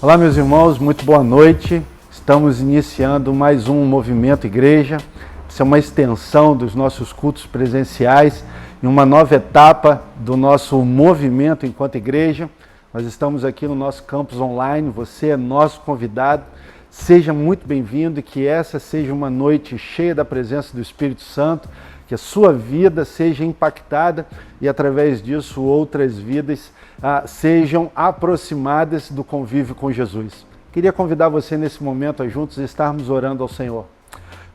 Olá, meus irmãos, muito boa noite. Estamos iniciando mais um Movimento Igreja. Isso é uma extensão dos nossos cultos presenciais em uma nova etapa do nosso movimento enquanto igreja. Nós estamos aqui no nosso campus online, você é nosso convidado. Seja muito bem-vindo e que essa seja uma noite cheia da presença do Espírito Santo, que a sua vida seja impactada e através disso outras vidas sejam aproximadas do convívio com Jesus. Queria convidar você nesse momento a juntos estarmos orando ao Senhor.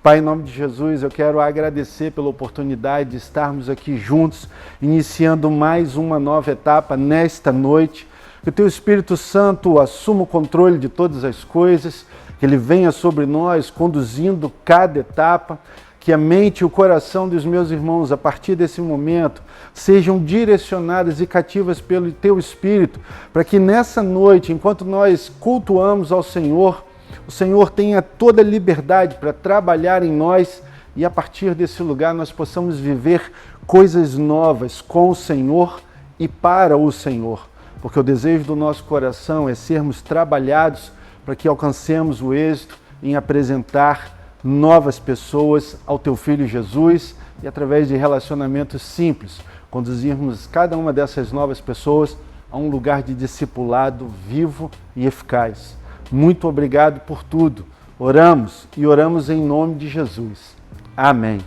Pai, em nome de Jesus, eu quero agradecer pela oportunidade de estarmos aqui juntos, iniciando mais uma nova etapa nesta noite. Que o Teu Espírito Santo assuma o controle de todas as coisas, que Ele venha sobre nós, conduzindo cada etapa, que a mente e o coração dos meus irmãos, a partir desse momento, sejam direcionadas e cativas pelo Teu Espírito, para que nessa noite, enquanto nós cultuamos ao Senhor, o Senhor tenha toda a liberdade para trabalhar em nós e a partir desse lugar nós possamos viver coisas novas com o Senhor e para o Senhor. Porque o desejo do nosso coração é sermos trabalhados para que alcancemos o êxito em apresentar novas pessoas ao Teu Filho Jesus e através de relacionamentos simples, conduzirmos cada uma dessas novas pessoas a um lugar de discipulado vivo e eficaz. Muito obrigado por tudo. Oramos e oramos em nome de Jesus. Amém.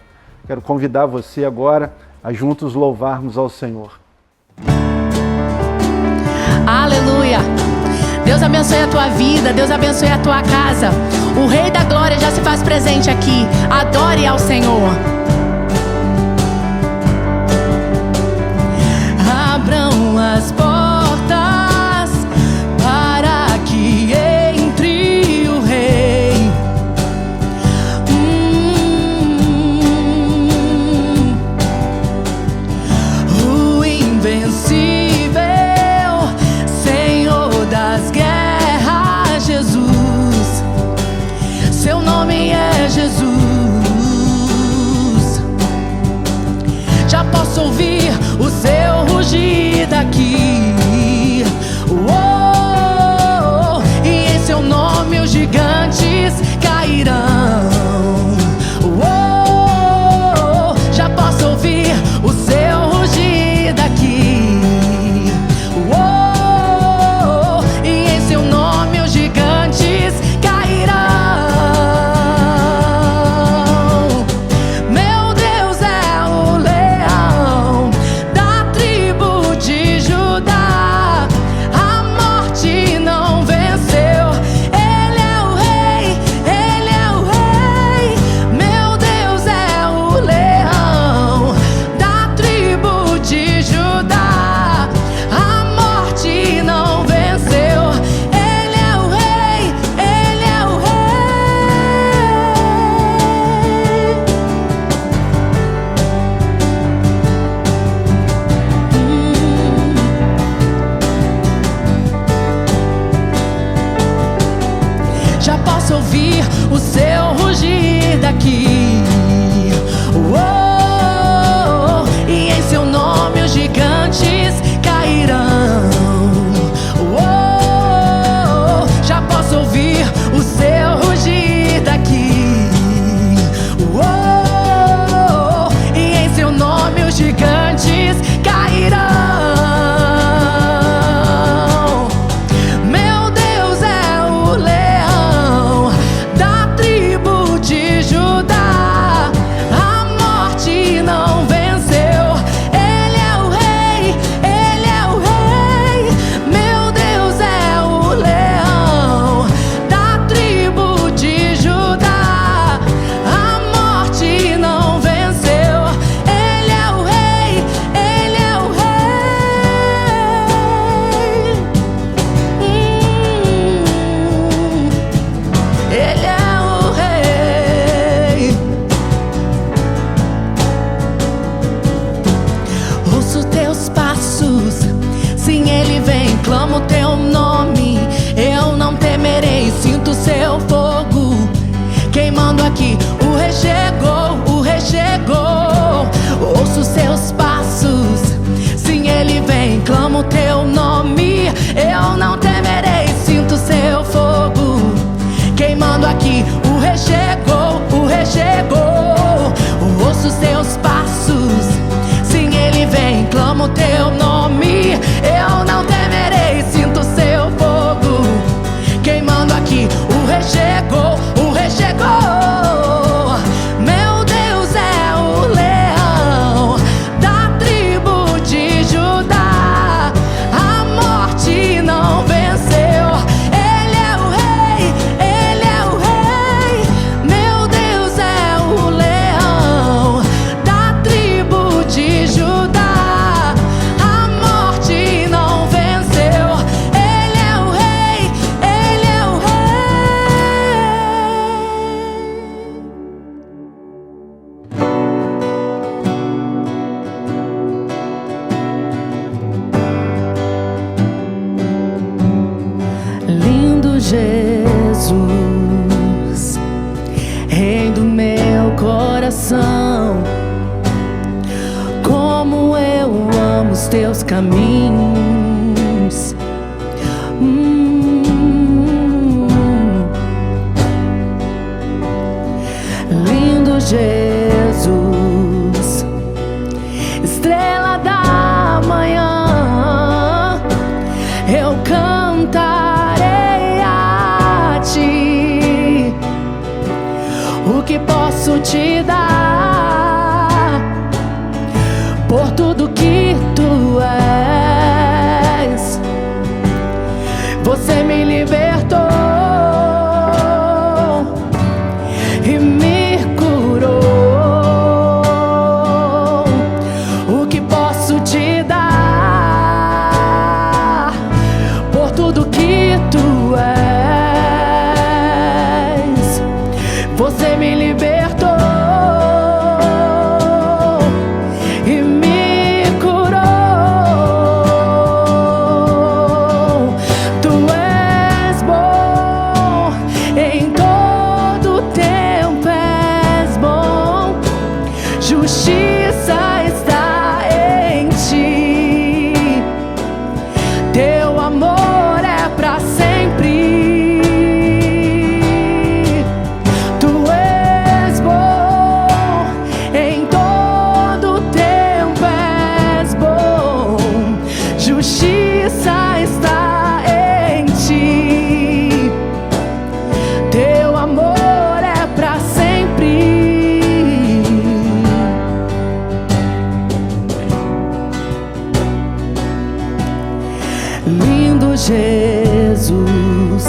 Quero convidar você agora a juntos louvarmos ao Senhor. Aleluia! Deus abençoe a tua vida, Deus abençoe a tua casa. O Rei da Glória já se faz presente aqui. Adore ao Senhor. Abram as portas para que entre o Rei. O invencível Senhor das guerras, Jesus. Seu nome é Jesus. Já posso ouvir o seu rugir daqui. Oh, e em seu nome os gigantes cairão. Oh, já posso ouvir o seu rugir daqui. Oh, e em seu nome os gigantes cairão. Meu Deus é o leão da tribo de Judá. A morte não venceu. Ele é o rei, ele é o rei. Meu Deus é o leão da tribo de Judá. A morte não venceu. Ele é o rei, ele é o rei. Já posso ouvir o seu rugir daqui. Oh, e em seu nome os gigantes cairão. Oh, já posso ouvir o seu rugir daqui. Oh, e em seu nome os gigantes cairão. Meu Deus é o leão da tribo de Judá. A morte não venceu. Ele é o rei, ele é o rei. Meu Deus é o leão da tribo de Judá. A morte não venceu. Ele é o rei, ele é o rei. Ele é o rei. Ouço teus passos, sim, ele vem, clamo teu nome. Eu não temerei, sinto seu fogo queimando aqui. O rei chegou, o rei chegou. Ouço seus passos, sim, ele vem, clamo teu nome. Eu não temerei, sinto seu caminhos. Lindo Jesus, estrela da manhã, eu cantarei a ti. O que posso te dar por tudo que tu és? Você me libertou e me curou. O que posso te dar por tudo que tu és? Você me libertou e me curou. Tu és bom, em todo tempo és bom. Justiça está em ti, teu amor é pra sempre. Tu és bom, em todo tempo és bom. Justiça está em ti, teu amor é pra sempre. Lindo Jesus,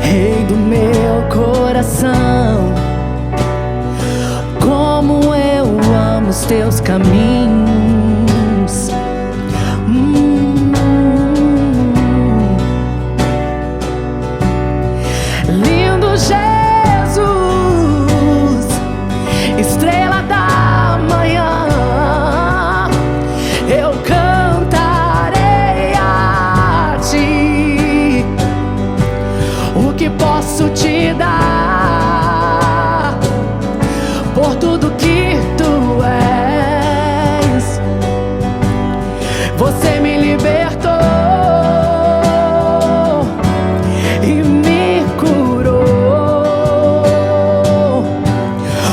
Rei do meu coração, como eu amo os teus caminhos. Lindo Jesus, estrela da manhã, eu cantarei a ti. O que posso te dar por tudo que tu és? Você me libertou e me curou.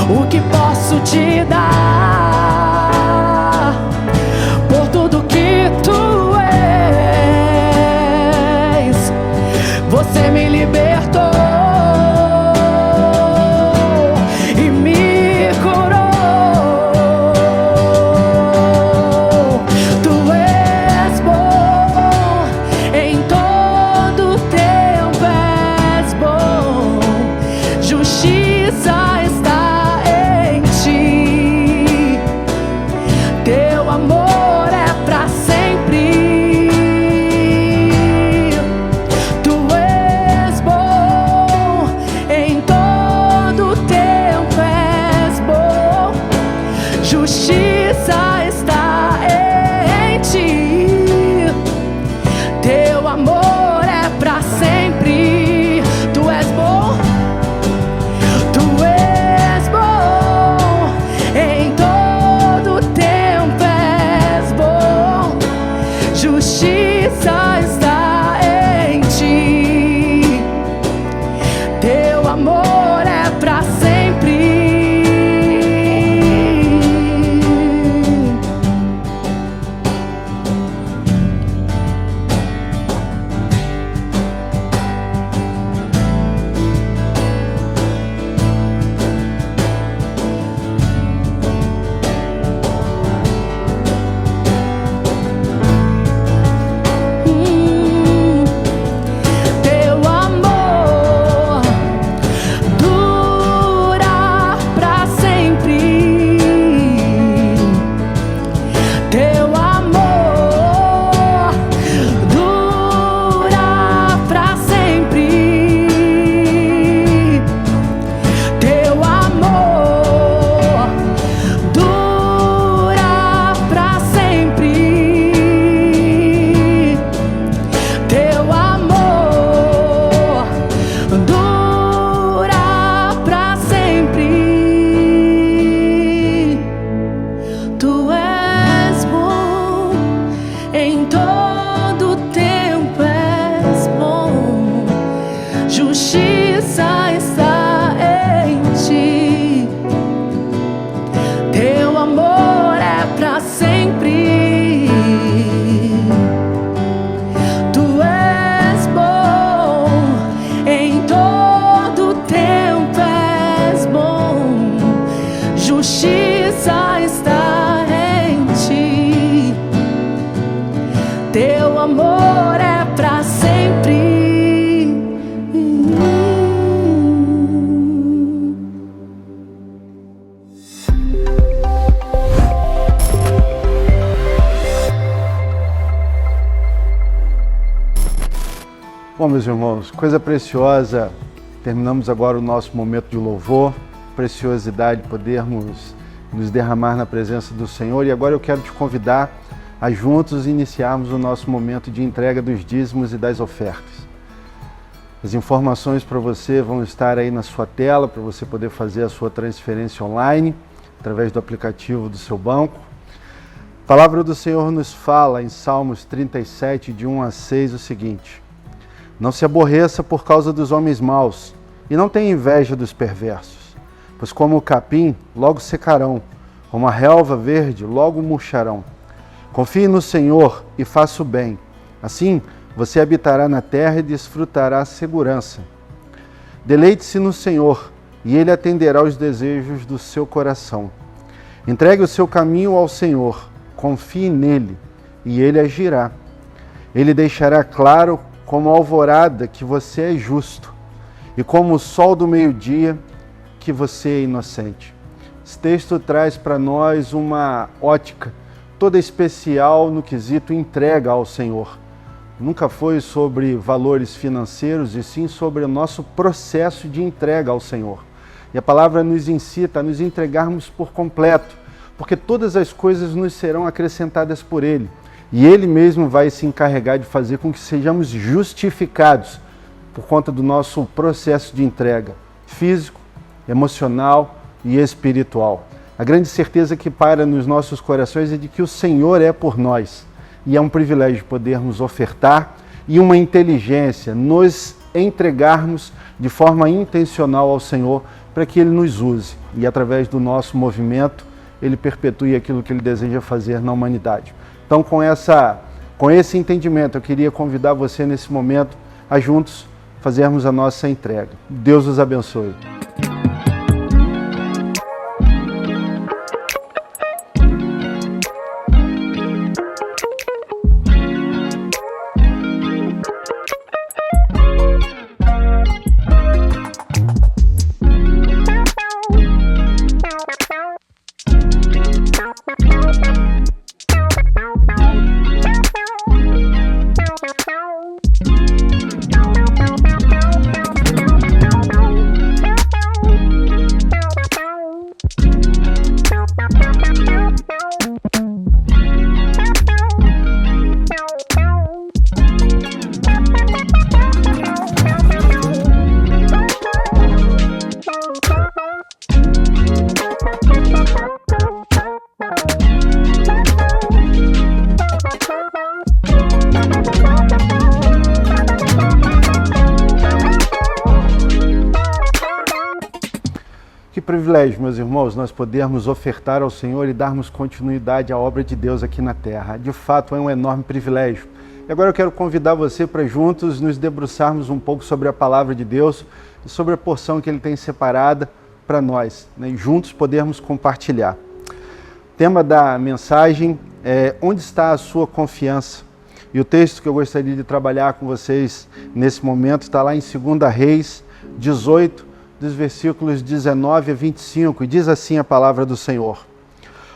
O que posso te dar por tudo que tu és? Você me libertou e me curou. Tu és bom, em todo tempo és bom. Justiça está em ti, teu amor é pra sempre. Tu és bom, em todo tempo és bom. Justiça está em ti, teu amor é pra sempre. Tu és bom, tu és bom, em todo tempo és bom. Justiça está em ti, teu amor é pra sempre. todo tempo és bom, justiça está em ti, teu amor é pra sempre. Tu és bom, em todo tempo és bom, justiça está em ti, teu amor é pra sempre. Bom, meus irmãos, coisa preciosa, terminamos agora o nosso momento de louvor, preciosidade podermos nos derramar na presença do Senhor, e agora eu quero te convidar a juntos iniciarmos o nosso momento de entrega dos dízimos e das ofertas. As informações para você vão estar aí na sua tela, para você poder fazer a sua transferência online, através do aplicativo do seu banco. A palavra do Senhor nos fala em Salmos 37, de 1 a 6, o seguinte: não se aborreça por causa dos homens maus, e não tenha inveja dos perversos, pois como o capim, logo secarão, como a relva verde, logo murcharão. Confie no Senhor e faça o bem, assim você habitará na terra e desfrutará a segurança. Deleite-se no Senhor, e Ele atenderá os desejos do seu coração. Entregue o seu caminho ao Senhor, confie nele, e Ele agirá. Ele deixará claro como a alvorada que você é justo, e como o sol do meio-dia que você é inocente. Esse texto traz para nós uma ótica toda especial no quesito entrega ao Senhor. Nunca foi sobre valores financeiros, e sim sobre o nosso processo de entrega ao Senhor. E a palavra nos incita a nos entregarmos por completo, porque todas as coisas nos serão acrescentadas por Ele. E Ele mesmo vai se encarregar de fazer com que sejamos justificados por conta do nosso processo de entrega físico, emocional e espiritual. A grande certeza que paira nos nossos corações é de que o Senhor é por nós. E é um privilégio podermos ofertar e uma inteligência nos entregarmos de forma intencional ao Senhor para que Ele nos use. E através do nosso movimento, Ele perpetue aquilo que Ele deseja fazer na humanidade. Então, com esse entendimento, eu queria convidar você nesse momento a juntos fazermos a nossa entrega. Deus os abençoe. Que privilégio, meus irmãos, nós podermos ofertar ao Senhor e darmos continuidade à obra de Deus aqui na terra. De fato, é um enorme privilégio. E agora eu quero convidar você para juntos nos debruçarmos um pouco sobre a palavra de Deus e sobre a porção que Ele tem separada para nós, né? E juntos podermos compartilhar. O tema da mensagem é: onde está a sua confiança? E o texto que eu gostaria de trabalhar com vocês nesse momento está lá em 2 Reis 18, dos versículos 19 a 25, e diz assim a palavra do Senhor: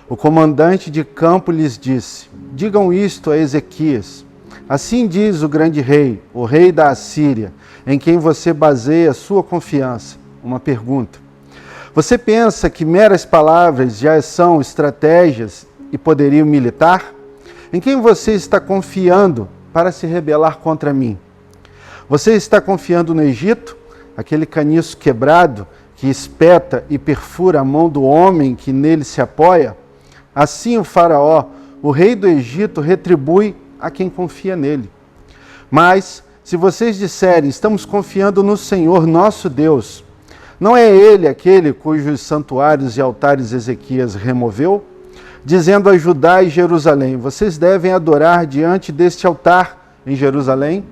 o comandante de campo lhes disse: digam isto a Ezequias. Assim diz o grande rei, o rei da Assíria, em quem você baseia sua confiança. Uma pergunta: você pensa que meras palavras já são estratégias e poderio militar? Em quem você está confiando para se rebelar contra mim? Você está confiando no Egito, aquele caniço quebrado que espeta e perfura a mão do homem que nele se apoia? Assim o faraó, o rei do Egito, retribui a quem confia nele. Mas, se vocês disserem, estamos confiando no Senhor nosso Deus, não é Ele aquele cujos santuários e altares Ezequias removeu? Dizendo a Judá e Jerusalém, vocês devem adorar diante deste altar em Jerusalém?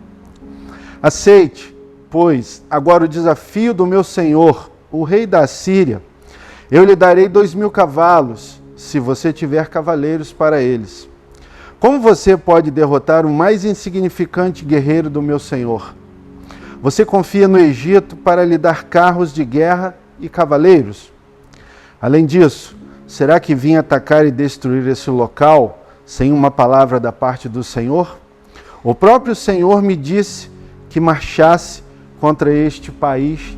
Aceite, pois, agora o desafio do meu senhor, o rei da Assíria. Eu lhe darei 2.000 cavalos, se você tiver cavaleiros para eles. Como você pode derrotar o mais insignificante guerreiro do meu senhor? Você confia no Egito para lhe dar carros de guerra e cavaleiros? Além disso, será que vim atacar e destruir esse local sem uma palavra da parte do Senhor? O próprio Senhor me disse que marchasse contra este país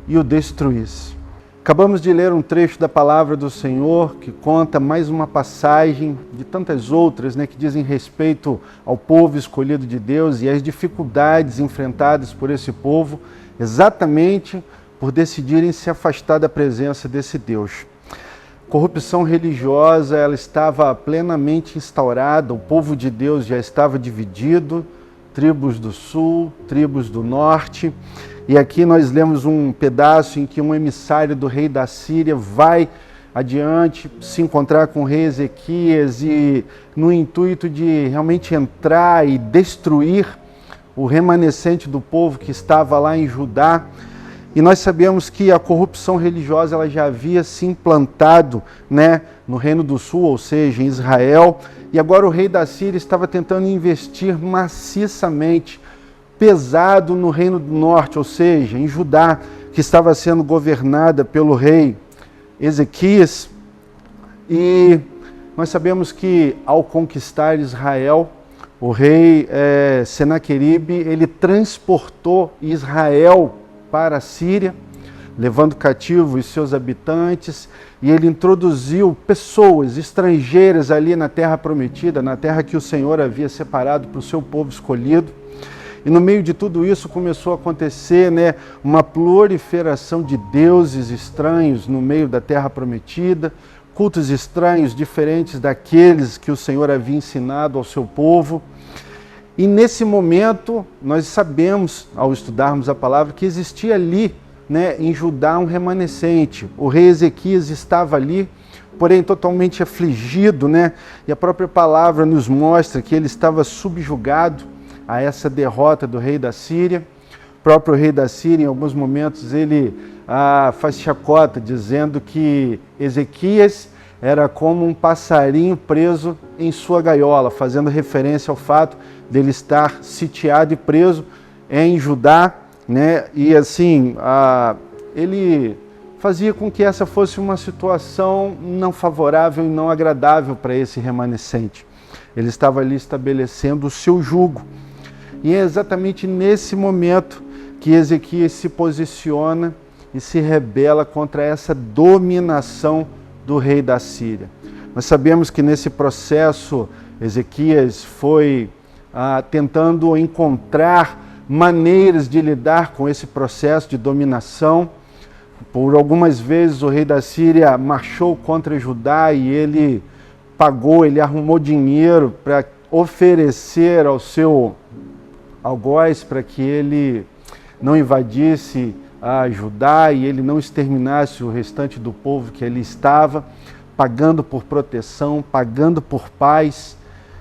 e o destruísse. Acabamos de ler um trecho da palavra do Senhor que conta mais uma passagem de tantas outras, que dizem respeito ao povo escolhido de Deus e às dificuldades enfrentadas por esse povo, exatamente por decidirem se afastar da presença desse Deus. A corrupção religiosa, ela estava plenamente instaurada, o povo de Deus já estava dividido, tribos do sul, tribos do norte. E aqui nós lemos um pedaço em que um emissário do rei da Síria vai adiante se encontrar com o rei Ezequias e no intuito de realmente entrar e destruir o remanescente do povo que estava lá em Judá. E nós sabemos que a corrupção religiosa ela já havia se implantado, no Reino do Sul, ou seja, em Israel. E agora o rei da Síria estava tentando investir maciçamente, pesado no Reino do Norte, ou seja, em Judá, que estava sendo governada pelo rei Ezequias. E nós sabemos que ao conquistar Israel, o rei Senaqueribe, ele transportou Israel para a Síria, levando cativo os seus habitantes, e ele introduziu pessoas estrangeiras ali na terra prometida, na terra que o Senhor havia separado para o seu povo escolhido. E no meio de tudo isso começou a acontecer uma proliferação de deuses estranhos no meio da terra prometida, cultos estranhos diferentes daqueles que o Senhor havia ensinado ao seu povo. E nesse momento, nós sabemos, ao estudarmos a palavra, que existia ali, em Judá, um remanescente. O rei Ezequias estava ali, porém totalmente afligido, E a própria palavra nos mostra que ele estava subjugado a essa derrota do rei da Síria. O próprio rei da Síria, em alguns momentos, ele faz chacota, dizendo que Ezequias era como um passarinho preso em sua gaiola, fazendo referência ao fato dele estar sitiado e preso em Judá, E assim, ele fazia com que essa fosse uma situação não favorável e não agradável para esse remanescente. Ele estava ali estabelecendo o seu jugo. E é exatamente nesse momento que Ezequias se posiciona e se rebela contra essa dominação do rei da Síria. Nós sabemos que nesse processo Ezequias foi tentando encontrar maneiras de lidar com esse processo de dominação. Por algumas vezes o rei da Síria marchou contra Judá e ele arrumou dinheiro para oferecer ao seu algoz para que ele não invadisse a Judá e ele não exterminasse o restante do povo que ali estava, pagando por proteção, pagando por paz.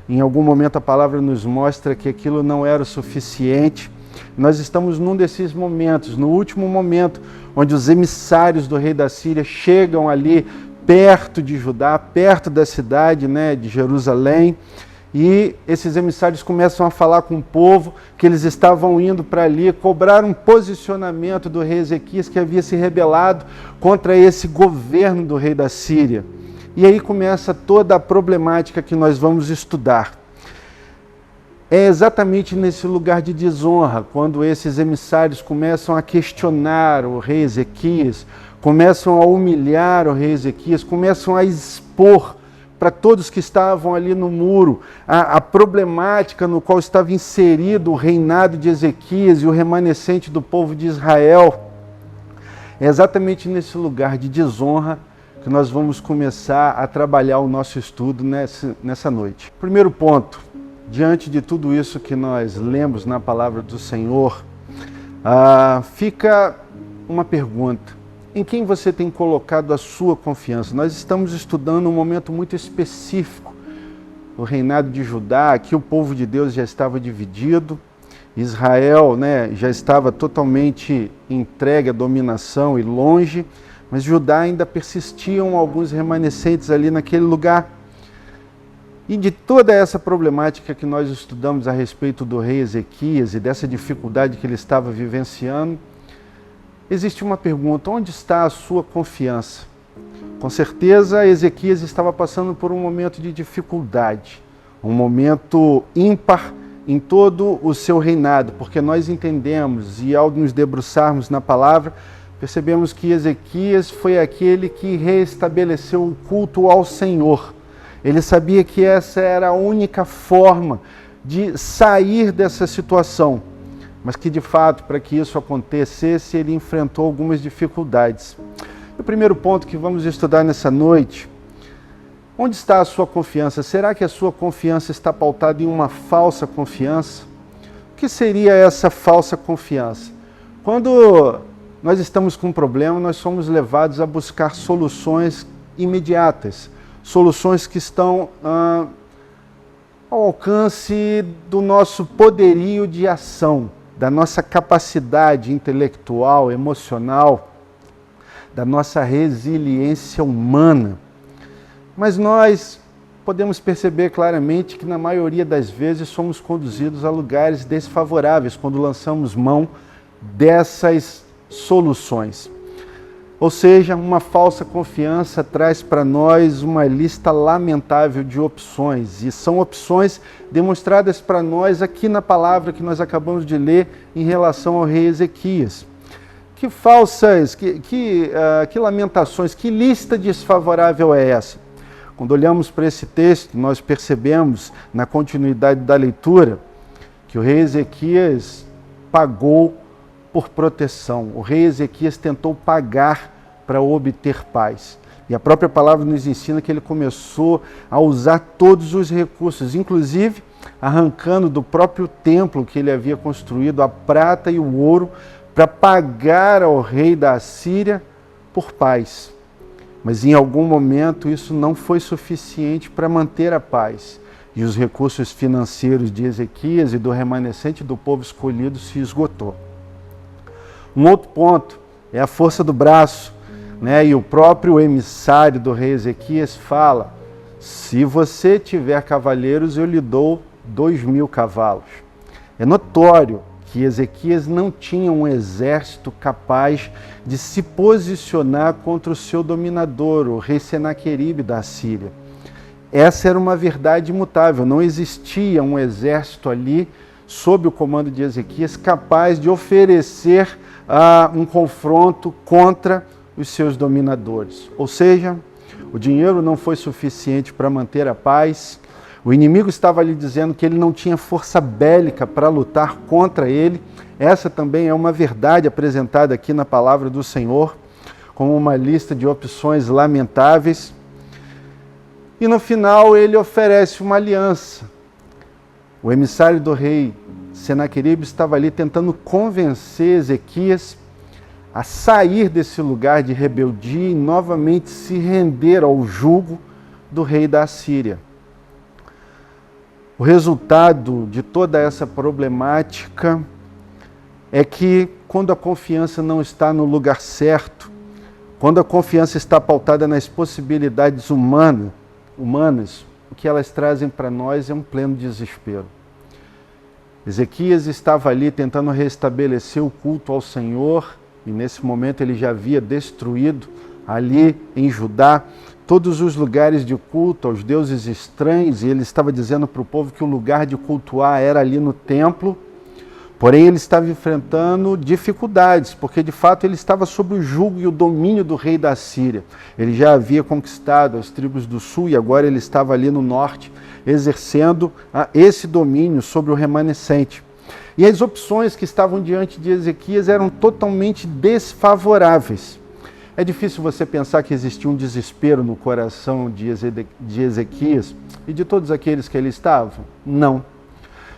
Em algum momento a palavra nos mostra que aquilo não era o suficiente. Nós estamos num desses momentos, no último momento, onde os emissários do rei da Síria chegam ali perto de Judá, perto da cidade de Jerusalém, e esses emissários começam a falar com o povo que eles estavam indo para ali cobrar um posicionamento do rei Ezequias que havia se rebelado contra esse governo do rei da Síria. E aí começa toda a problemática que nós vamos estudar. É exatamente nesse lugar de desonra, quando esses emissários começam a questionar o rei Ezequias, começam a humilhar o rei Ezequias, começam a expor para todos que estavam ali no muro a problemática no qual estava inserido o reinado de Ezequias e o remanescente do povo de Israel. É exatamente nesse lugar de desonra que nós vamos começar a trabalhar o nosso estudo nessa noite. Primeiro ponto, diante de tudo isso que nós lemos na palavra do Senhor, fica uma pergunta: em quem você tem colocado a sua confiança? Nós estamos estudando um momento muito específico, o reinado de Judá. Aqui o povo de Deus já estava dividido, Israel, já estava totalmente entregue à dominação e longe, mas Judá ainda persistiam alguns remanescentes ali naquele lugar. E de toda essa problemática que nós estudamos a respeito do rei Ezequias e dessa dificuldade que ele estava vivenciando, existe uma pergunta: onde está a sua confiança? Com certeza Ezequias estava passando por um momento de dificuldade, um momento ímpar em todo o seu reinado, porque nós entendemos, e ao nos debruçarmos na palavra, percebemos que Ezequias foi aquele que reestabeleceu o culto ao Senhor. Ele sabia que essa era a única forma de sair dessa situação, mas que de fato, para que isso acontecesse, ele enfrentou algumas dificuldades. O primeiro ponto que vamos estudar nessa noite: onde está a sua confiança? Será que a sua confiança está pautada em uma falsa confiança? O que seria essa falsa confiança? Quando nós estamos com um problema, nós somos levados a buscar soluções imediatas, soluções que estão ao alcance do nosso poderio de ação, da nossa capacidade intelectual, emocional, da nossa resiliência humana. Mas nós podemos perceber claramente que na maioria das vezes somos conduzidos a lugares desfavoráveis quando lançamos mão dessas soluções. Ou seja, uma falsa confiança traz para nós uma lista lamentável de opções, e são opções demonstradas para nós aqui na palavra que nós acabamos de ler em relação ao rei Ezequias. Que falsas, que lamentações, que lista desfavorável é essa? Quando olhamos para esse texto, nós percebemos, na continuidade da leitura, que o rei Ezequias pagou por proteção. O rei Ezequias tentou pagar para obter paz. E a própria palavra nos ensina que ele começou a usar todos os recursos, inclusive arrancando do próprio templo que ele havia construído a prata e o ouro para pagar ao rei da Assíria por paz. Mas em algum momento isso não foi suficiente para manter a paz. E os recursos financeiros de Ezequias e do remanescente do povo escolhido se esgotou. Um outro ponto é a força do braço, e o próprio emissário do rei Ezequias fala: se você tiver cavaleiros, eu lhe dou 2.000 cavalos. É notório que Ezequias não tinha um exército capaz de se posicionar contra o seu dominador, o rei Senaqueribe da Assíria. Essa era uma verdade imutável, não existia um exército ali, sob o comando de Ezequias, capaz de oferecer um confronto contra os seus dominadores. Ou seja, o dinheiro não foi suficiente para manter a paz, o inimigo estava lhe dizendo que ele não tinha força bélica para lutar contra ele. Essa também é uma verdade apresentada aqui na palavra do Senhor, como uma lista de opções lamentáveis. E no final ele oferece uma aliança. O emissário do rei Senaqueribe estava ali tentando convencer Ezequias a sair desse lugar de rebeldia e novamente se render ao jugo do rei da Assíria. O resultado de toda essa problemática é que quando a confiança não está no lugar certo, quando a confiança está pautada nas possibilidades humanas, o que elas trazem para nós é um pleno desespero. Ezequias estava ali tentando restabelecer o culto ao Senhor, e nesse momento ele já havia destruído ali em Judá todos os lugares de culto aos deuses estranhos, e ele estava dizendo para o povo que o lugar de cultuar era ali no templo. Porém, ele estava enfrentando dificuldades, porque de fato ele estava sob o jugo e o domínio do rei da Síria. Ele já havia conquistado as tribos do sul e agora ele estava ali no norte, exercendo esse domínio sobre o remanescente. E as opções que estavam diante de Ezequias eram totalmente desfavoráveis. É difícil você pensar que existia um desespero no coração de Ezequias e de todos aqueles que ali estavam? Não.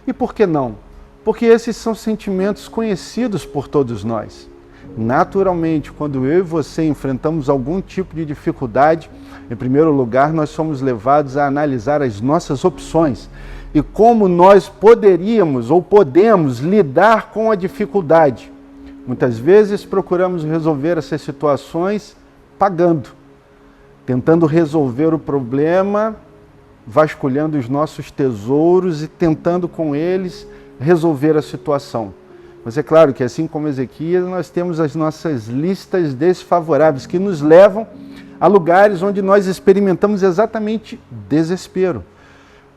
E por que não? Porque esses são sentimentos conhecidos por todos nós. Naturalmente, quando eu e você enfrentamos algum tipo de dificuldade, em primeiro lugar, nós somos levados a analisar as nossas opções e como nós poderíamos ou podemos lidar com a dificuldade. Muitas vezes procuramos resolver essas situações pagando, tentando resolver o problema, vasculhando os nossos tesouros e tentando com eles resolver a situação. Mas é claro que, assim como Ezequias, nós temos as nossas listas desfavoráveis que nos levam a lugares onde nós experimentamos exatamente desespero.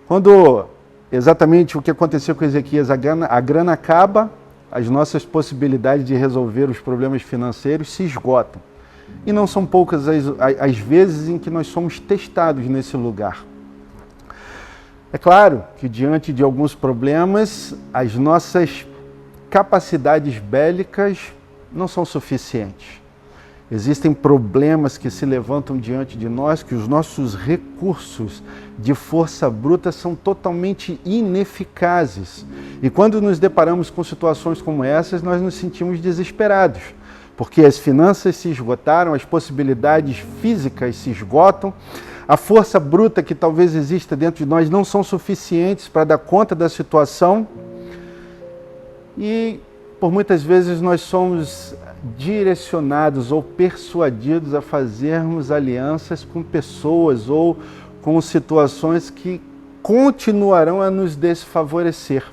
Quando exatamente o que aconteceu com Ezequias, a grana acaba, as nossas possibilidades de resolver os problemas financeiros se esgotam. E não são poucas as vezes em que nós somos testados nesse lugar. É claro que diante de alguns problemas, as nossas capacidades bélicas não são suficientes. Existem problemas que se levantam diante de nós, que os nossos recursos de força bruta são totalmente ineficazes. E quando nos deparamos com situações como essas, nós nos sentimos desesperados, porque as finanças se esgotaram, as possibilidades físicas se esgotam, a força bruta que talvez exista dentro de nós não são suficientes para dar conta da situação. E por muitas vezes nós somos direcionados ou persuadidos a fazermos alianças com pessoas ou com situações que continuarão a nos desfavorecer.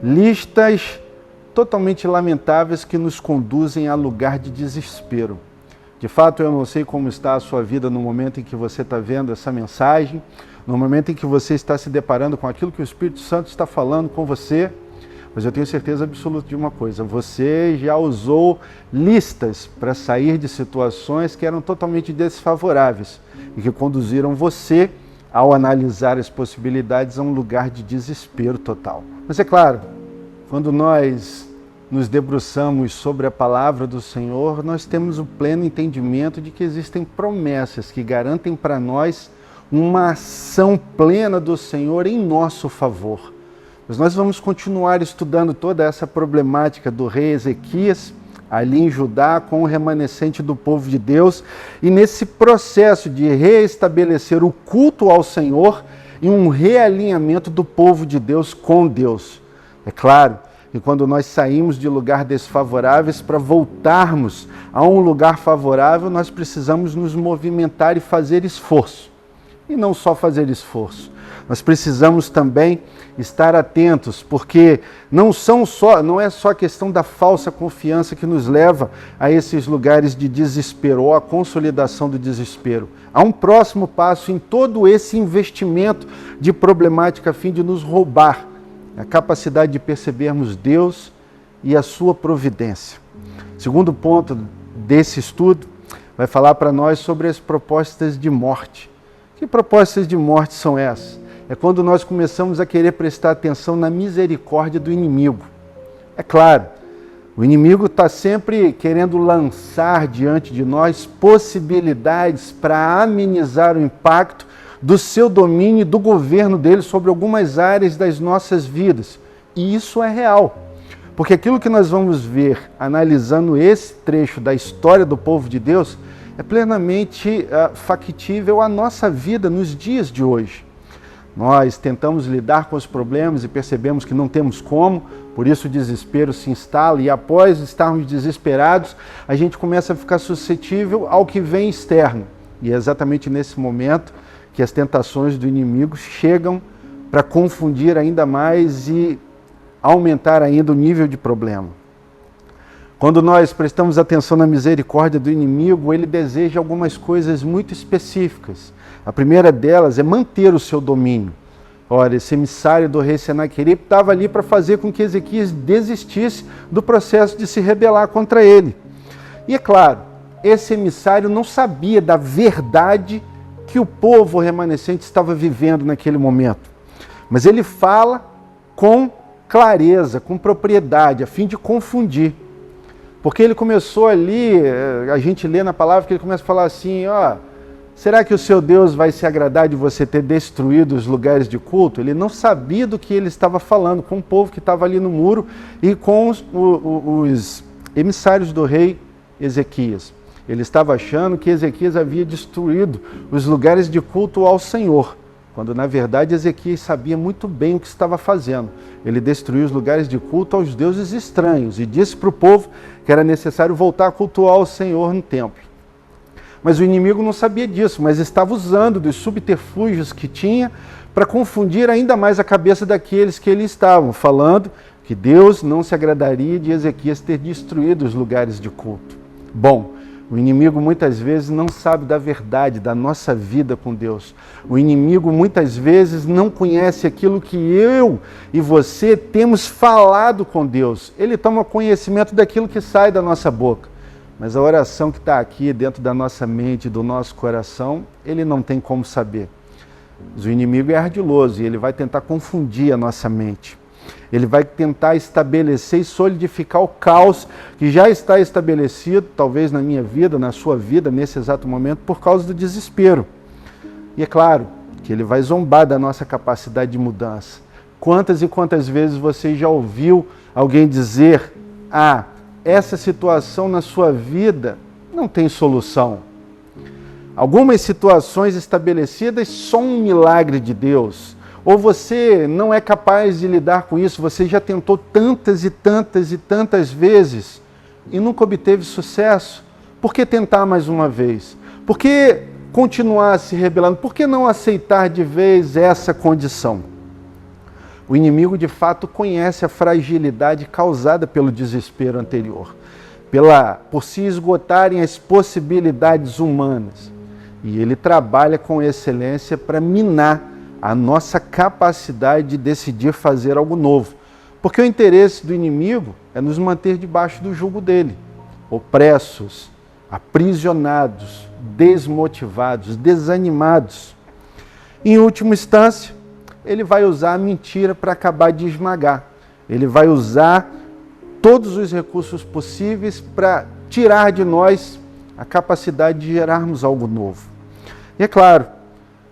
Listas totalmente lamentáveis que nos conduzem a lugar de desespero. De fato, eu não sei como está a sua vida no momento em que você está vendo essa mensagem, no momento em que você está se deparando com aquilo que o Espírito Santo está falando com você, mas eu tenho certeza absoluta de uma coisa: você já usou listas para sair de situações que eram totalmente desfavoráveis e que conduziram você, ao analisar as possibilidades, a um lugar de desespero total. Mas é claro, quando nós nos debruçamos sobre a palavra do Senhor, nós temos o pleno entendimento de que existem promessas que garantem para nós uma ação plena do Senhor em nosso favor. Mas nós vamos continuar estudando toda essa problemática do rei Ezequias, ali em Judá, com o remanescente do povo de Deus, e nesse processo de reestabelecer o culto ao Senhor e um realinhamento do povo de Deus com Deus. É claro que quando nós saímos de lugares desfavoráveis para voltarmos a um lugar favorável, nós precisamos nos movimentar e fazer esforço. E não só fazer esforço, nós precisamos também estar atentos, porque não é só a questão da falsa confiança que nos leva a esses lugares de desespero ou a consolidação do desespero. Há um próximo passo em todo esse investimento de problemática a fim de nos roubar a capacidade de percebermos Deus e a sua providência. Segundo ponto desse estudo vai falar para nós sobre as propostas de morte. Que propostas de morte são essas? É quando nós começamos a querer prestar atenção na misericórdia do inimigo. É claro, o inimigo está sempre querendo lançar diante de nós possibilidades para amenizar o impacto do seu domínio e do governo dele sobre algumas áreas das nossas vidas. E isso é real. Porque aquilo que nós vamos ver analisando esse trecho da história do povo de Deus é plenamente factível à nossa vida nos dias de hoje. Nós tentamos lidar com os problemas e percebemos que não temos como, por isso o desespero se instala e após estarmos desesperados, a gente começa a ficar suscetível ao que vem externo. E é exatamente nesse momento que as tentações do inimigo chegam para confundir ainda mais e aumentar ainda o nível de problema. Quando nós prestamos atenção na misericórdia do inimigo, ele deseja algumas coisas muito específicas. A primeira delas é manter o seu domínio. Ora, esse emissário do rei Senaqueribe estava ali para fazer com que Ezequias desistisse do processo de se rebelar contra ele. E é claro, esse emissário não sabia da verdade que o povo remanescente estava vivendo naquele momento. Mas ele fala com clareza, com propriedade, a fim de confundir. Porque ele começou ali, a gente lê na palavra que ele começa a falar assim, Será que o seu Deus vai se agradar de você ter destruído os lugares de culto? Ele não sabia do que ele estava falando com o povo que estava ali no muro e com os emissários do rei Ezequias. Ele estava achando que Ezequias havia destruído os lugares de culto ao Senhor, quando na verdade Ezequias sabia muito bem o que estava fazendo. Ele destruiu os lugares de culto aos deuses estranhos e disse para o povo que era necessário voltar a cultuar o Senhor no templo. Mas o inimigo não sabia disso, mas estava usando dos subterfúgios que tinha para confundir ainda mais a cabeça daqueles que ele estavam, falando que Deus não se agradaria de Ezequias ter destruído os lugares de culto. Bom, o inimigo muitas vezes não sabe da verdade da nossa vida com Deus. O inimigo muitas vezes não conhece aquilo que eu e você temos falado com Deus. Ele toma conhecimento daquilo que sai da nossa boca. Mas a oração que está aqui dentro da nossa mente, do nosso coração, ele não tem como saber. Mas o inimigo é ardiloso e ele vai tentar confundir a nossa mente. Ele vai tentar estabelecer e solidificar o caos que já está estabelecido, talvez na minha vida, na sua vida, nesse exato momento, por causa do desespero. E é claro que ele vai zombar da nossa capacidade de mudança. Quantas e quantas vezes você já ouviu alguém dizer: essa situação na sua vida não tem solução. Algumas situações estabelecidas são um milagre de Deus. Ou você não é capaz de lidar com isso, você já tentou tantas e tantas e tantas vezes e nunca obteve sucesso. Por que tentar mais uma vez? Por que continuar se rebelando? Por que não aceitar de vez essa condição? O inimigo, de fato, conhece a fragilidade causada pelo desespero anterior, por se esgotarem as possibilidades humanas. E ele trabalha com excelência para minar a nossa capacidade de decidir fazer algo novo. Porque o interesse do inimigo é nos manter debaixo do jugo dele, opressos, aprisionados, desmotivados, desanimados. Em última instância, ele vai usar a mentira para acabar de esmagar. Ele vai usar todos os recursos possíveis para tirar de nós a capacidade de gerarmos algo novo. E é claro,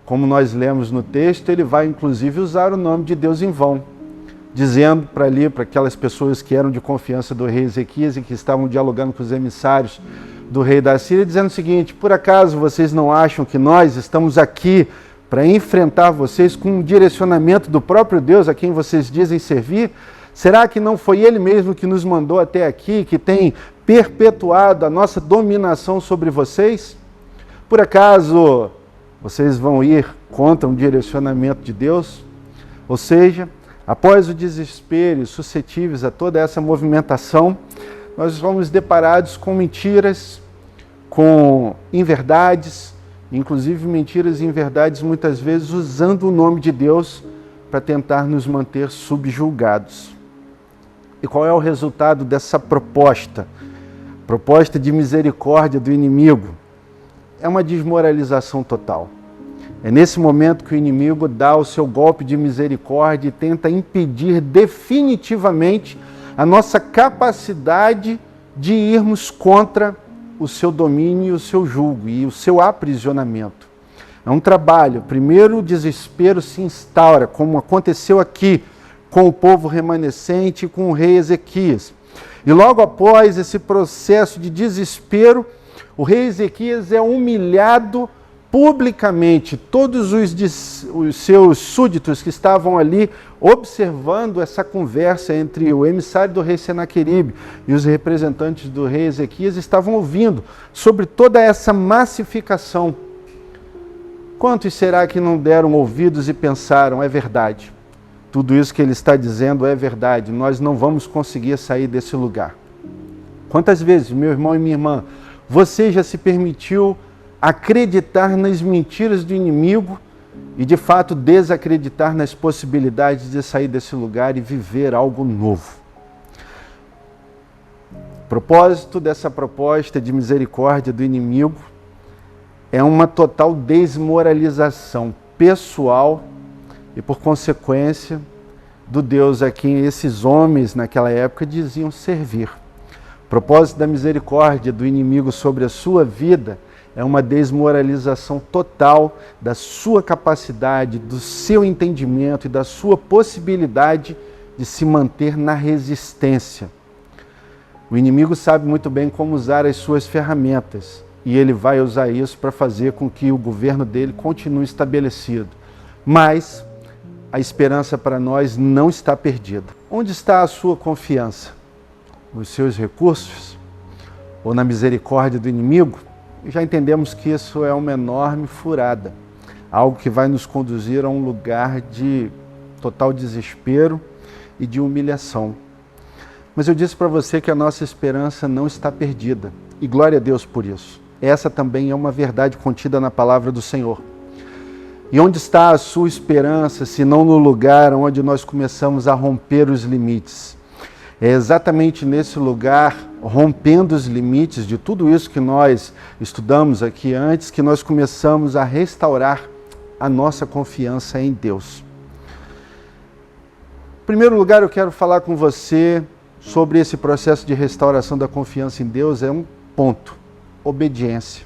como nós lemos no texto, ele vai inclusive usar o nome de Deus em vão, dizendo para aquelas pessoas que eram de confiança do rei Ezequias e que estavam dialogando com os emissários do rei da Síria, dizendo o seguinte: por acaso vocês não acham que nós estamos aqui para enfrentar vocês com um direcionamento do próprio Deus a quem vocês dizem servir? Será que não foi Ele mesmo que nos mandou até aqui, que tem perpetuado a nossa dominação sobre vocês? Por acaso vocês vão ir contra um direcionamento de Deus? Ou seja, após o desespero, suscetíveis a toda essa movimentação, nós vamos deparados com mentiras, com inverdades, inclusive mentiras e inverdades muitas vezes usando o nome de Deus para tentar nos manter subjugados. E qual é o resultado dessa proposta? Proposta de misericórdia do inimigo. É uma desmoralização total. É nesse momento que o inimigo dá o seu golpe de misericórdia e tenta impedir definitivamente a nossa capacidade de irmos contra o seu domínio e o seu jugo e o seu aprisionamento. É um trabalho. Primeiro o desespero se instaura, como aconteceu aqui com o povo remanescente e com o rei Ezequias. E logo após esse processo de desespero, o rei Ezequias é humilhado publicamente. Todos os seus súditos que estavam ali observando essa conversa entre o emissário do rei Senaqueribe e os representantes do rei Ezequias estavam ouvindo sobre toda essa massificação. Quantos será que não deram ouvidos e pensaram: é verdade, tudo isso que ele está dizendo é verdade, nós não vamos conseguir sair desse lugar? Quantas vezes, meu irmão e minha irmã, você já se permitiu acreditar nas mentiras do inimigo e, de fato, desacreditar nas possibilidades de sair desse lugar e viver algo novo? O propósito dessa proposta de misericórdia do inimigo é uma total desmoralização pessoal e, por consequência, do Deus a quem esses homens naquela época diziam servir. O propósito da misericórdia do inimigo sobre a sua vida é uma desmoralização total da sua capacidade, do seu entendimento e da sua possibilidade de se manter na resistência. O inimigo sabe muito bem como usar as suas ferramentas e ele vai usar isso para fazer com que o governo dele continue estabelecido. Mas a esperança para nós não está perdida. Onde está a sua confiança? Nos seus recursos? Ou na misericórdia do inimigo? Já entendemos que isso é uma enorme furada, algo que vai nos conduzir a um lugar de total desespero e de humilhação. Mas eu disse para você que a nossa esperança não está perdida, e glória a Deus por isso. Essa também é uma verdade contida na palavra do Senhor. E onde está a sua esperança, se não no lugar onde nós começamos a romper os limites? É exatamente nesse lugar, rompendo os limites de tudo isso que nós estudamos aqui antes, que nós começamos a restaurar a nossa confiança em Deus. Em primeiro lugar, eu quero falar com você sobre esse processo de restauração da confiança em Deus. É um ponto: obediência.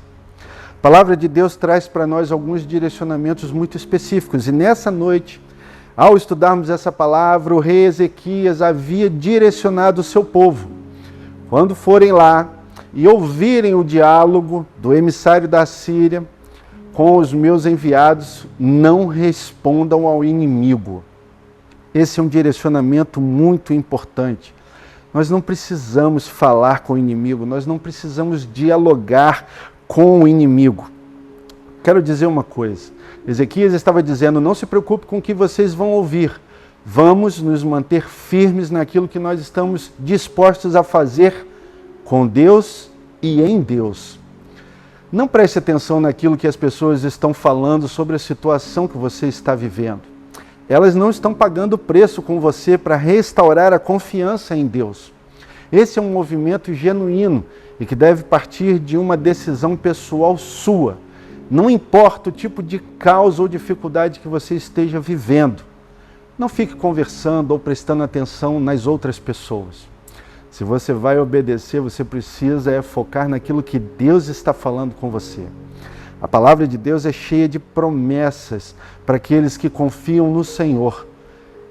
A palavra de Deus traz para nós alguns direcionamentos muito específicos. E nessa noite, ao estudarmos essa palavra, o rei Ezequias havia direcionado o seu povo. Quando forem lá e ouvirem o diálogo do emissário da Síria com os meus enviados, não respondam ao inimigo. Esse é um direcionamento muito importante. Nós não precisamos falar com o inimigo, nós não precisamos dialogar com o inimigo. Quero dizer uma coisa. Ezequias estava dizendo: não se preocupe com o que vocês vão ouvir. Vamos nos manter firmes naquilo que nós estamos dispostos a fazer com Deus e em Deus. Não preste atenção naquilo que as pessoas estão falando sobre a situação que você está vivendo. Elas não estão pagando preço com você para restaurar a confiança em Deus. Esse é um movimento genuíno e que deve partir de uma decisão pessoal sua. Não importa o tipo de causa ou dificuldade que você esteja vivendo. Não fique conversando ou prestando atenção nas outras pessoas. Se você vai obedecer, você precisa focar naquilo que Deus está falando com você. A palavra de Deus é cheia de promessas para aqueles que confiam no Senhor.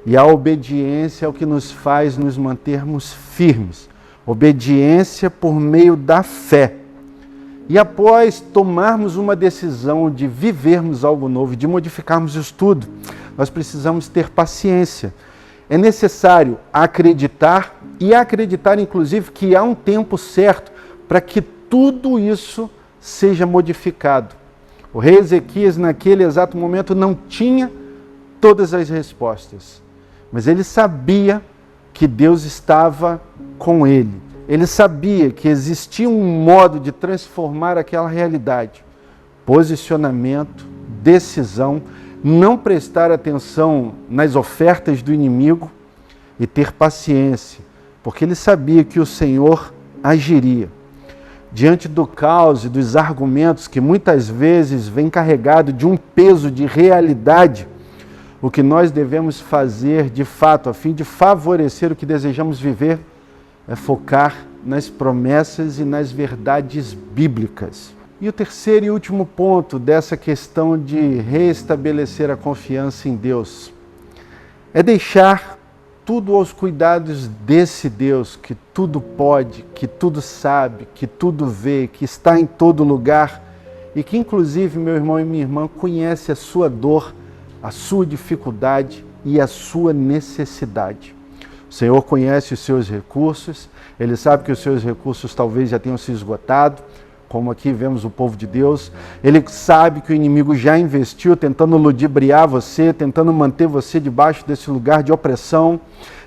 E a obediência é o que nos faz nos mantermos firmes. Obediência por meio da fé. E após tomarmos uma decisão de vivermos algo novo, de modificarmos isso tudo, nós precisamos ter paciência. É necessário acreditar e acreditar, inclusive, que há um tempo certo para que tudo isso seja modificado. O rei Ezequias, naquele exato momento, não tinha todas as respostas, mas ele sabia que Deus estava com ele. Ele sabia que existia um modo de transformar aquela realidade. Posicionamento, decisão, não prestar atenção nas ofertas do inimigo e ter paciência, porque ele sabia que o Senhor agiria. Diante do caos e dos argumentos que muitas vezes vem carregado de um peso de realidade, o que nós devemos fazer de fato, a fim de favorecer o que desejamos viver, é focar nas promessas e nas verdades bíblicas. E o terceiro e último ponto dessa questão de restabelecer a confiança em Deus é deixar tudo aos cuidados desse Deus que tudo pode, que tudo sabe, que tudo vê, que está em todo lugar e que inclusive, meu irmão e minha irmã, conhece a sua dor, a sua dificuldade e a sua necessidade. O Senhor conhece os seus recursos, Ele sabe que os seus recursos talvez já tenham se esgotado, como aqui vemos o povo de Deus. Ele sabe que o inimigo já investiu tentando ludibriar você, tentando manter você debaixo desse lugar de opressão,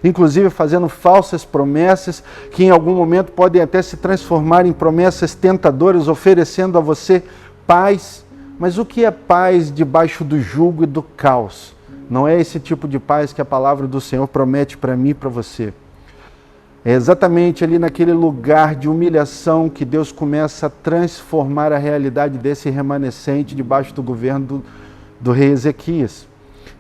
inclusive fazendo falsas promessas que em algum momento podem até se transformar em promessas tentadoras, oferecendo a você paz. Mas o que é paz debaixo do jugo e do caos? Não é esse tipo de paz que a palavra do Senhor promete para mim e para você. É exatamente ali naquele lugar de humilhação que Deus começa a transformar a realidade desse remanescente debaixo do governo do rei Ezequias.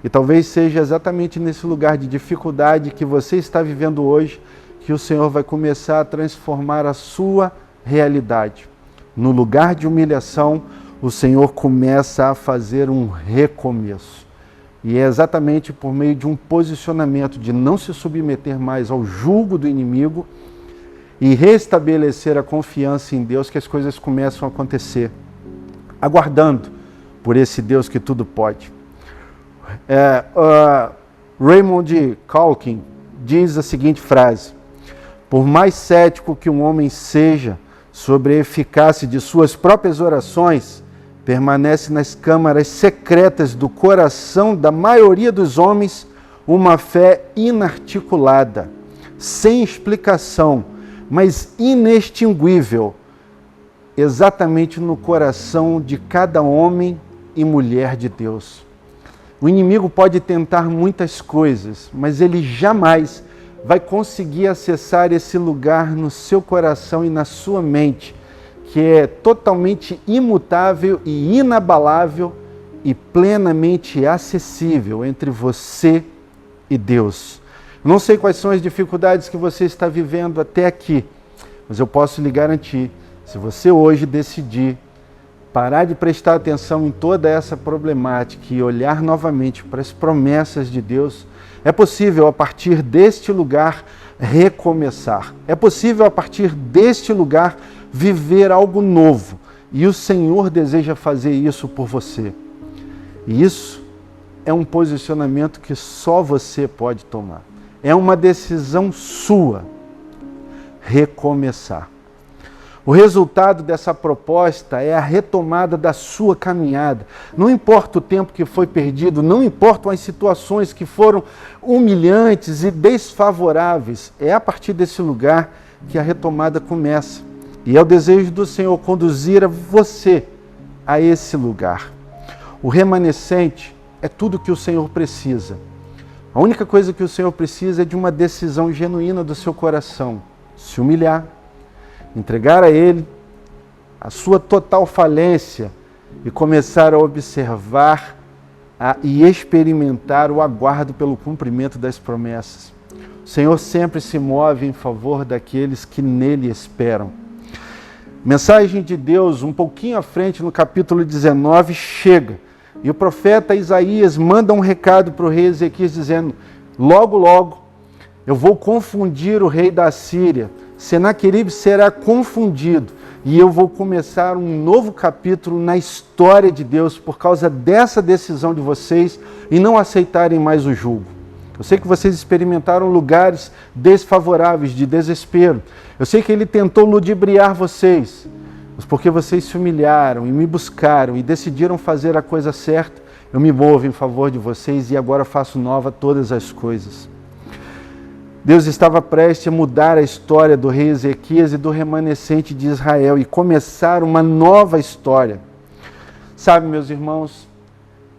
E talvez seja exatamente nesse lugar de dificuldade que você está vivendo hoje que o Senhor vai começar a transformar a sua realidade. no lugar de humilhação, o Senhor começa a fazer um recomeço. E é exatamente por meio de um posicionamento de não se submeter mais ao jugo do inimigo e restabelecer a confiança em Deus que as coisas começam a acontecer, aguardando por esse Deus que tudo pode. Raymond Calkin diz a seguinte frase: por mais cético que um homem seja sobre a eficácia de suas próprias orações, permanece nas câmaras secretas do coração da maioria dos homens uma fé inarticulada, sem explicação, mas inextinguível, exatamente no coração de cada homem e mulher de Deus. O inimigo pode tentar muitas coisas, mas ele jamais vai conseguir acessar esse lugar no seu coração e na sua mente, que é totalmente imutável e inabalável e plenamente acessível entre você e Deus. Não sei quais são as dificuldades que você está vivendo até aqui, mas eu posso lhe garantir, se você hoje decidir parar de prestar atenção em toda essa problemática e olhar novamente para as promessas de Deus, é possível a partir deste lugar recomeçar. É possível a partir deste lugar viver algo novo. E o Senhor deseja fazer isso por você. E isso é um posicionamento que só você pode tomar. É uma decisão sua. Recomeçar. O resultado dessa proposta é a retomada da sua caminhada. Não importa o tempo que foi perdido, não importam as situações que foram humilhantes e desfavoráveis. É a partir desse lugar que a retomada começa. E é o desejo do Senhor conduzir você a esse lugar. O remanescente é tudo que o Senhor precisa. A única coisa que o Senhor precisa é de uma decisão genuína do seu coração. Se humilhar, entregar a Ele a sua total falência e começar a observar e experimentar o aguardo pelo cumprimento das promessas. O Senhor sempre se move em favor daqueles que nele esperam. Mensagem de Deus, um pouquinho à frente, no capítulo 19, chega. E o profeta Isaías manda um recado para o rei Ezequias dizendo: logo, logo, eu vou confundir o rei da Síria. Senaqueribe será confundido. E eu vou começar um novo capítulo na história de Deus por causa dessa decisão de vocês e não aceitarem mais o jugo. Eu sei que vocês experimentaram lugares desfavoráveis, de desespero. Eu sei que ele tentou ludibriar vocês, mas porque vocês se humilharam e me buscaram e decidiram fazer a coisa certa, eu me movo em favor de vocês e agora faço nova todas as coisas. Deus estava prestes a mudar a história do rei Ezequias e do remanescente de Israel e começar uma nova história. Sabe, meus irmãos,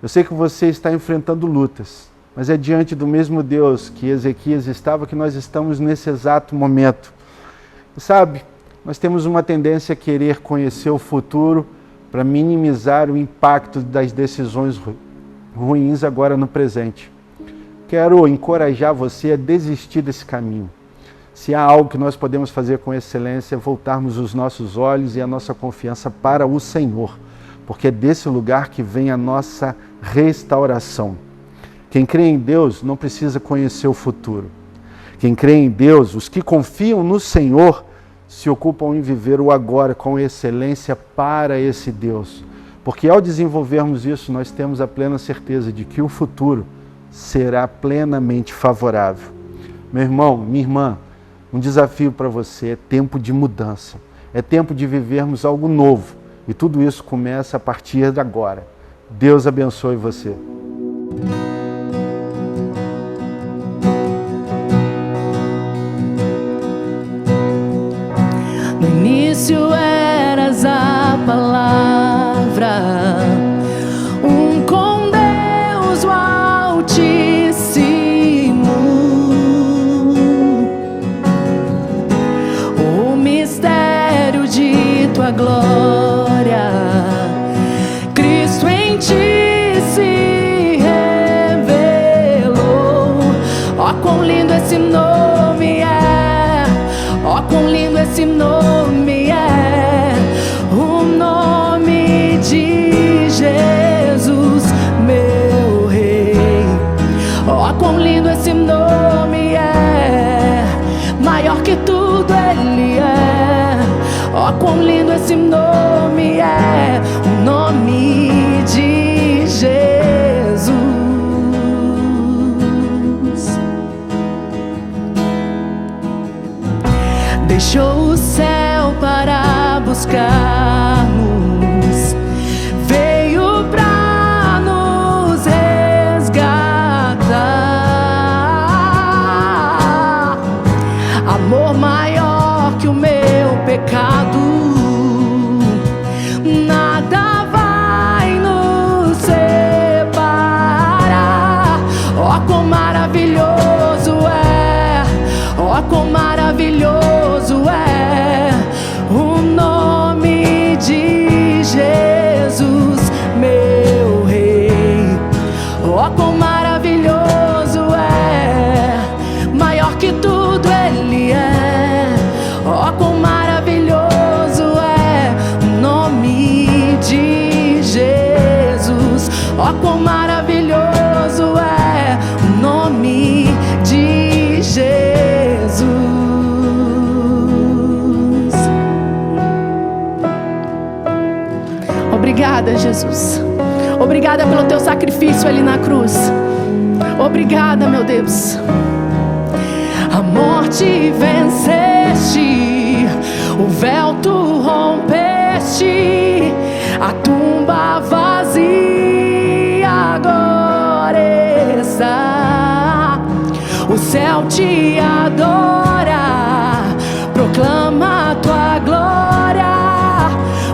eu sei que você está enfrentando lutas, mas é diante do mesmo Deus que Ezequias estava que nós estamos nesse exato momento. E sabe, nós temos uma tendência a querer conhecer o futuro para minimizar o impacto das decisões ruins agora no presente. Quero encorajar você a desistir desse caminho. Se há algo que nós podemos fazer com excelência, é voltarmos os nossos olhos e a nossa confiança para o Senhor, porque é desse lugar que vem a nossa restauração. Quem crê em Deus não precisa conhecer o futuro. Quem crê em Deus, os que confiam no Senhor, se ocupam em viver o agora com excelência para esse Deus. Porque ao desenvolvermos isso, nós temos a plena certeza de que o futuro será plenamente favorável. Meu irmão, minha irmã, um desafio para você: é tempo de mudança. É tempo de vivermos algo novo. E tudo isso começa a partir de agora. Deus abençoe você. No início eras a palavra, com Deus o Altíssimo. O mistério de tua glória, Cristo em ti se revelou. Ó, quão lindo esse nome é! Ó, quão lindo esse nome é! O maior que tudo Ele é. Ó, quão lindo esse nome é, o nome de Jesus. Deixou o céu para buscar-nos, veio para nos resgatar. Amor maior que o meu pecado, nada vai nos separar. Ó, quão maravilhoso é, ó, quão maravilhoso é o nome de Jesus, meu Rei. Ó, quão maravilhoso é, maior que tudo Ele é. Ó, quão maravilhoso é o nome de Jesus. Ó, quão maravilhoso é o nome de Jesus. Obrigada, Jesus. Obrigada pelo teu sacrifício ali na cruz. Obrigada, meu Deus. A morte venceste, o véu tu rompeste, a tumba vazia agora está. O céu te adora, proclama a tua glória,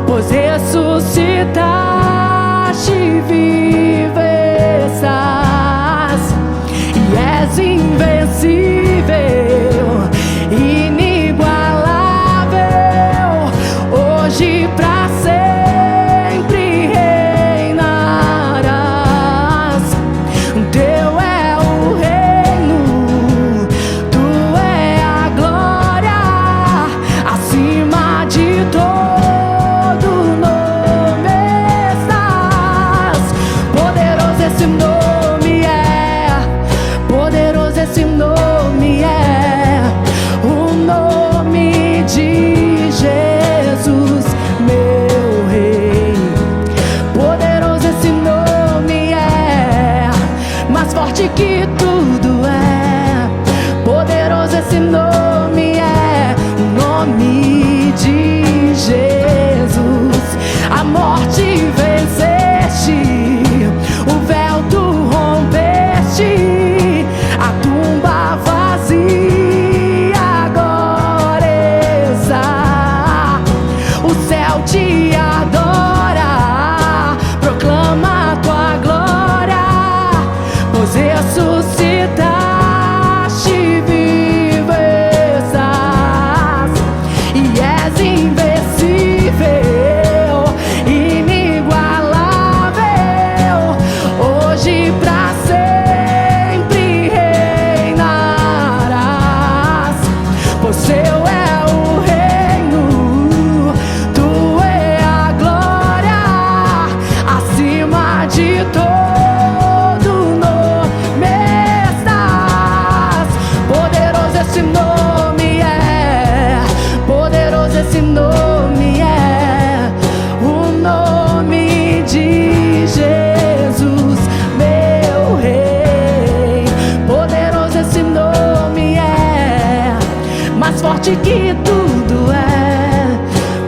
pois ressuscitaste e vives e és invencível, inigualável, hoje pra sempre reinarás. Teu é o reino, tu é a glória, acima de todo nome estás. Poderoso esse nome é, poderoso esse nome é, o nome de Jesus, meu Rei. Poderoso esse nome é, mais forte que tudo é. Poderoso esse nome é, o nome de Jesus. A morte venceste, o véu tu rompeste, a tumba vazia agora está. O céu te adora, proclama a tua glória, pois ressuscitaste e vives e és invencível, inigualável, hoje pra sempre reinarás. Pois seu é o reino, tu é a glória, acima de todo nome estás. Poderoso esse nome é, poderoso esse nome é, o nome de Jesus, meu Rei. Poderoso esse nome é, mais forte que tudo é.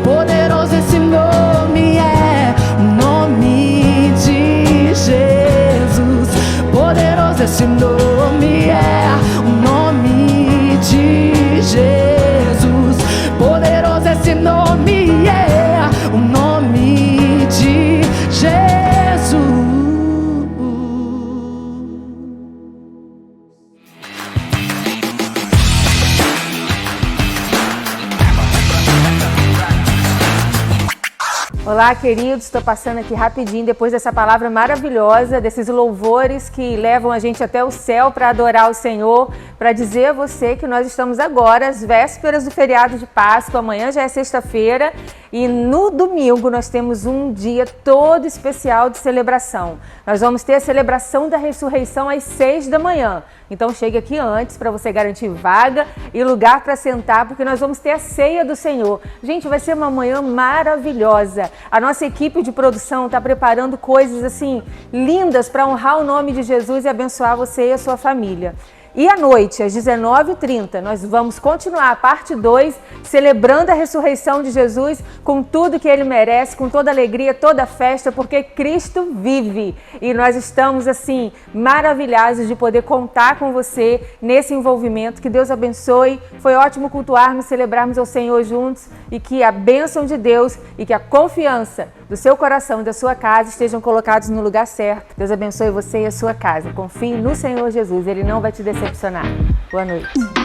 Poderoso esse nome é, o nome de Jesus. Poderoso esse nome é, o nome de Jesus. Poderoso esse nome é, o nome de Jesus. Olá, queridos, estou passando aqui rapidinho depois dessa palavra maravilhosa, desses louvores que levam a gente até o céu para adorar o Senhor, para dizer a você que nós estamos agora às vésperas do feriado de Páscoa. Amanhã já é sexta-feira E no domingo nós temos um dia todo especial de celebração. Nós vamos ter a celebração da ressurreição às 6 da manhã. Então chegue aqui antes para você garantir vaga e lugar para sentar, porque nós vamos ter a ceia do Senhor. Gente, vai ser uma manhã maravilhosa. A nossa equipe de produção está preparando coisas assim lindas para honrar o nome de Jesus e abençoar você e a sua família. E à noite, às 19h30, nós vamos continuar a parte 2, celebrando a ressurreição de Jesus com tudo que Ele merece, com toda alegria, toda festa, porque Cristo vive. E nós estamos, assim, maravilhados de poder contar com você nesse envolvimento. Que Deus abençoe. Foi ótimo cultuarmos, celebrarmos ao Senhor juntos e que a bênção de Deus e que a confiança do seu coração e da sua casa estejam colocados no lugar certo. Deus abençoe você e a sua casa. Confie no Senhor Jesus, Ele não vai te decepcionar. Boa noite.